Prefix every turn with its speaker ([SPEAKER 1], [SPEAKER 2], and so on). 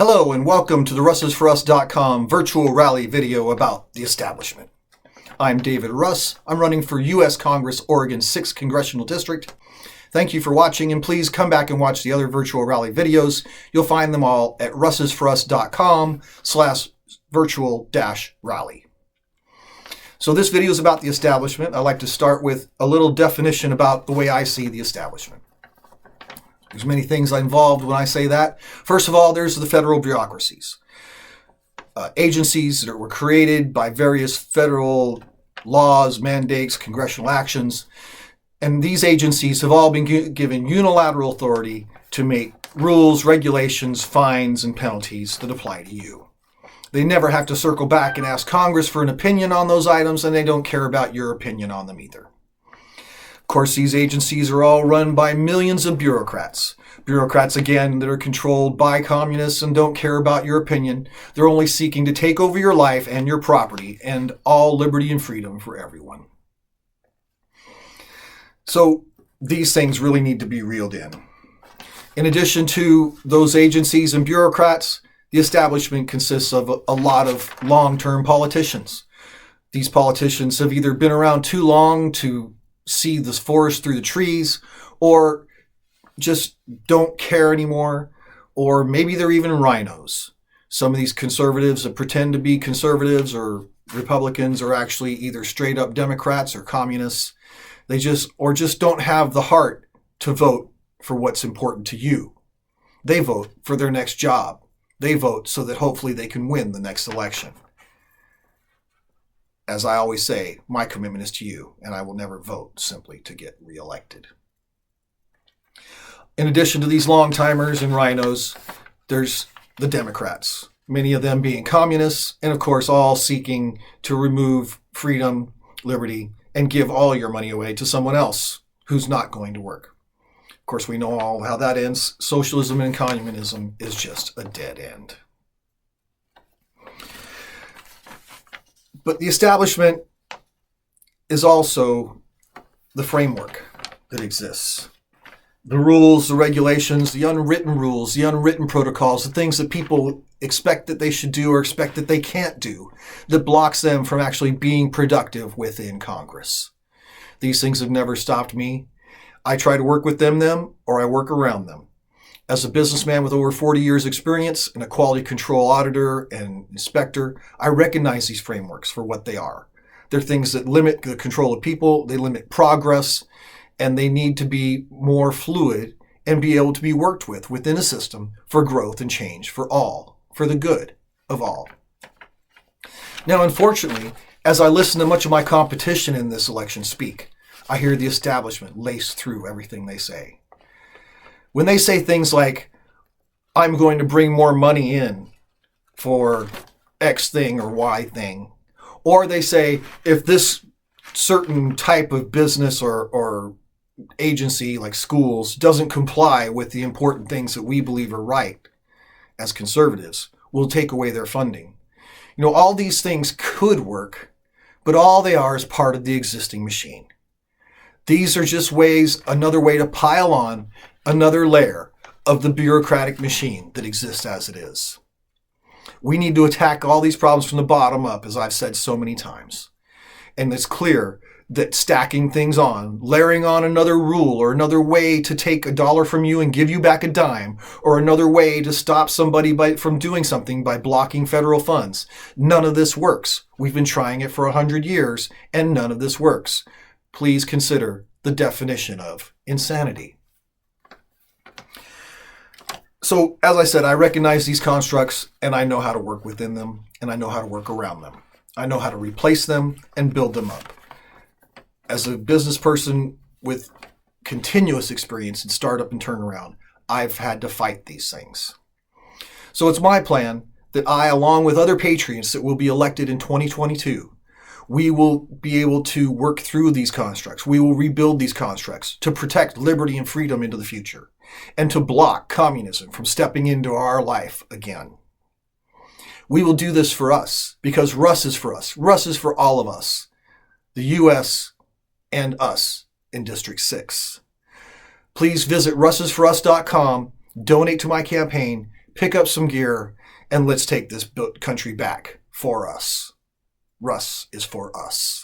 [SPEAKER 1] Hello and welcome to the russisforus.com virtual rally video about the establishment. I'm David Russ. I'm running for U.S. Congress, Oregon's 6th Congressional District. Thank you for watching, and please come back and watch the other virtual rally videos. You'll find them all at russisforus.com/virtual-rally. So this video is about the establishment. I'd like to start with a little definition about the way I see the establishment. There's many things involved when I say that. First of all, there's the federal bureaucracies. Agencies that were created by various federal laws, mandates, congressional actions. And these agencies have all been given unilateral authority to make rules, regulations, fines, and penalties that apply to you. They never have to circle back and ask Congress for an opinion on those items, and they don't care about your opinion on them either. Of course, these agencies are all run by millions of bureaucrats. Bureaucrats, again, that are controlled by communists and don't care about your opinion. They're only seeking to take over your life and your property and all liberty and freedom for everyone. So these things really need to be reeled in. In addition to those agencies and bureaucrats, the establishment consists of a lot of long-term politicians. These politicians have either been around too long to see the forest through the trees, or just don't care anymore, or maybe they're even rhinos. Some of these conservatives that pretend to be conservatives or Republicans are actually either straight up Democrats or communists. They just don't have the heart to vote for what's important to you. They vote for their next job. They vote so that hopefully they can win the next election. As I always say, my commitment is to you, and I will never vote simply to get reelected. In addition to these long-timers and rhinos, there's the Democrats, many of them being communists, and of course all seeking to remove freedom, liberty, and give all your money away to someone else who's not going to work. Of course, we know all how that ends. Socialism and communism is just a dead end. But the establishment is also the framework that exists. The rules, the regulations, the unwritten rules, the unwritten protocols, the things that people expect that they should do or expect that they can't do, that blocks them from actually being productive within Congress. These things have never stopped me. I try to work with them, or I work around them. As a businessman with over 40 years experience and a quality control auditor and inspector, I recognize these frameworks for what they are. They're things that limit the control of people, they limit progress, and they need to be more fluid and be able to be worked with within a system for growth and change for all, for the good of all. Now, unfortunately, as I listen to much of my competition in this election speak, I hear the establishment lace through everything they say. When they say things like, I'm going to bring more money in for X thing or Y thing, or they say, if this certain type of business or agency like schools doesn't comply with the important things that we believe are right as conservatives, we'll take away their funding. You know, all these things could work, but all they are is part of the existing machine. These are just another way to pile on another layer of the bureaucratic machine that exists as it is. We need to attack all these problems from the bottom up, as I've said so many times. And it's clear that stacking things on, layering on another rule or another way to take $1 from you and give you back a dime, or another way to stop somebody from doing something by blocking federal funds. None of this works. We've been trying it for 100 years, and none of this works. Please consider the definition of insanity. So, as I said, I recognize these constructs, and I know how to work within them, and I know how to work around them. I know how to replace them and build them up. As a business person with continuous experience in startup and turnaround, I've had to fight these things. So it's my plan that I, along with other patriots that will be elected in 2022, we will be able to work through these constructs. We will rebuild these constructs to protect liberty and freedom into the future, and to block communism from stepping into our life again. We will do this for us, because Russ is for us. Russ is for all of us, the U.S. and us in District 6. Please visit russisforus.com, donate to my campaign, pick up some gear, and let's take this country back for us. Russ is for us.